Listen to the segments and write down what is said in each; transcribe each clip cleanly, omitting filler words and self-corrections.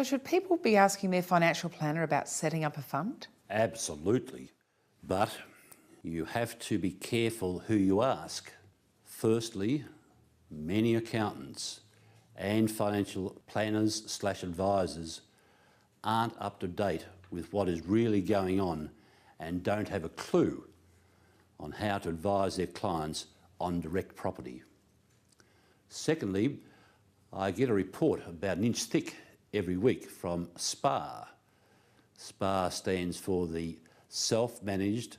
So should people be asking their financial planner about setting up a fund? Absolutely. But you have to be careful who you ask. Firstly, many accountants and financial planners/advisors aren't up to date with what is really going on and don't have a clue on how to advise their clients on direct property. Secondly, I get a report about an inch thick every week from SPA. SPA stands for the Self-Managed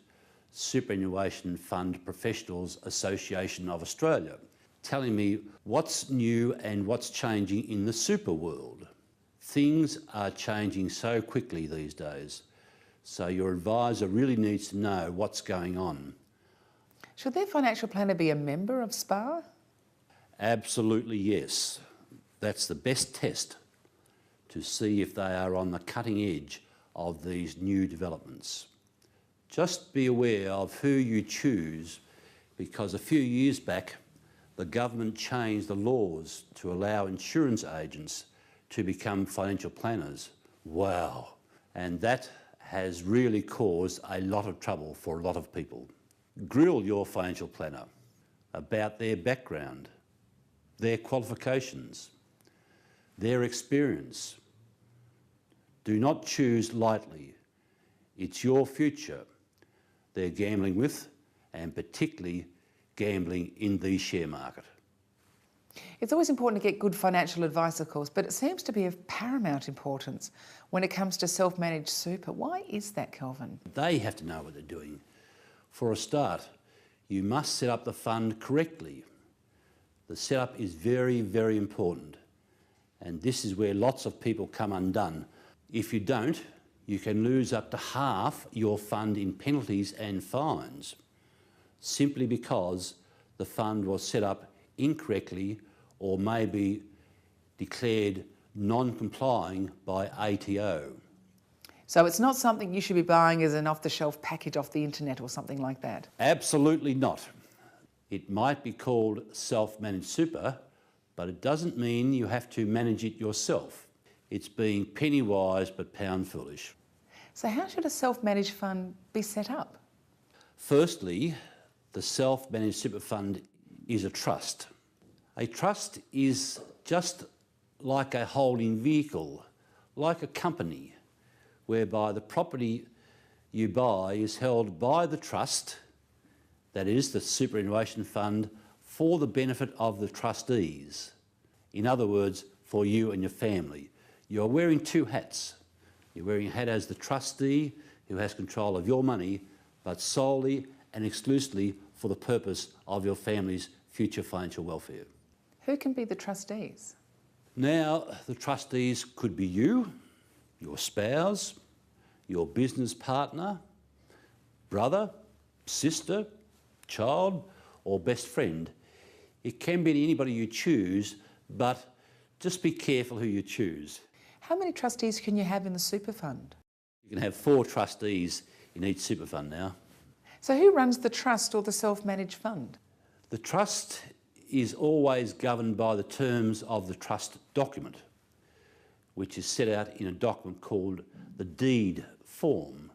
Superannuation Fund Professionals Association of Australia, telling me what's new and what's changing in the super world. Things are changing so quickly these days, so your advisor really needs to know what's going on. Should their financial planner be a member of SPA? Absolutely yes. That's the best test to see if they are on the cutting edge of these new developments. Just be aware of who you choose, because a few years back the government changed the laws to allow insurance agents to become financial planners. Wow! And that has really caused a lot of trouble for a lot of people. Grill your financial planner about their background, their qualifications, their experience. Do not choose lightly. It's your future they're gambling with, and particularly gambling in the share market. It's always important to get good financial advice, of course, but it seems to be of paramount importance when it comes to self-managed super. Why is that, Kelvin? They have to know what they're doing. For a start, you must set up the fund correctly. The setup is very, very important, and this is where lots of people come undone. If you don't, you can lose up to half your fund in penalties and fines, simply because the fund was set up incorrectly or may be declared non-complying by ATO. So it's not something you should be buying as an off-the-shelf package off the internet or something like that? Absolutely not. It might be called self-managed super, but it doesn't mean you have to manage it yourself. It's being penny wise but pound foolish. So how should a self-managed fund be set up? Firstly, the self-managed super fund is a trust. A trust is just like a holding vehicle, like a company, whereby the property you buy is held by the trust, that is the superannuation fund, for the benefit of the trustees. In other words, for you and your family. You're wearing two hats. You're wearing a hat as the trustee who has control of your money, but solely and exclusively for the purpose of your family's future financial welfare. Who can be the trustees? Now, the trustees could be you, your spouse, your business partner, brother, sister, child, or best friend. It can be anybody you choose, but just be careful who you choose. How many trustees can you have in the super fund? You can have 4 trustees in each super fund now. So who runs the trust or the self-managed fund? The trust is always governed by the terms of the trust document, which is set out in a document called the deed form,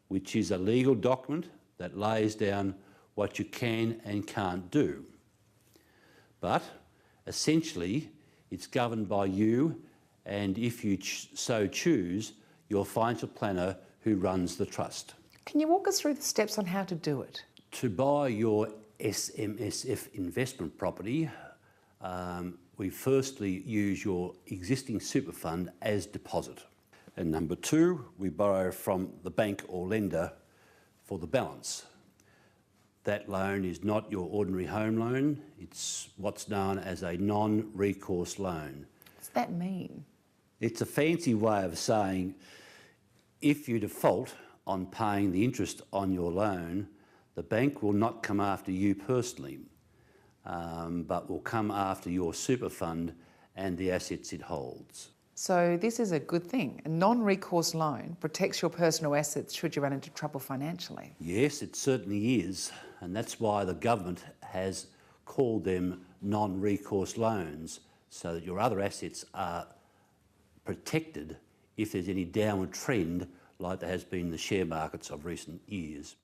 which is a legal document that lays down what you can and can't do. But essentially, it's governed by you, and if you so choose, your financial planner who runs the trust. Can you walk us through the steps on how to do it? To buy your SMSF investment property, we firstly use your existing super fund as deposit. And number 2, we borrow from the bank or lender for the balance. That loan is not your ordinary home loan, it's what's known as a non-recourse loan. What's that mean? It's a fancy way of saying if you default on paying the interest on your loan, the bank will not come after you personally, but will come after your super fund and the assets it holds. So this is a good thing. A non-recourse loan protects your personal assets should you run into trouble financially. Yes, it certainly is, and that's why the government has called them non-recourse loans, so that your other assets are protected if there's any downward trend like there has been in the share markets of recent years.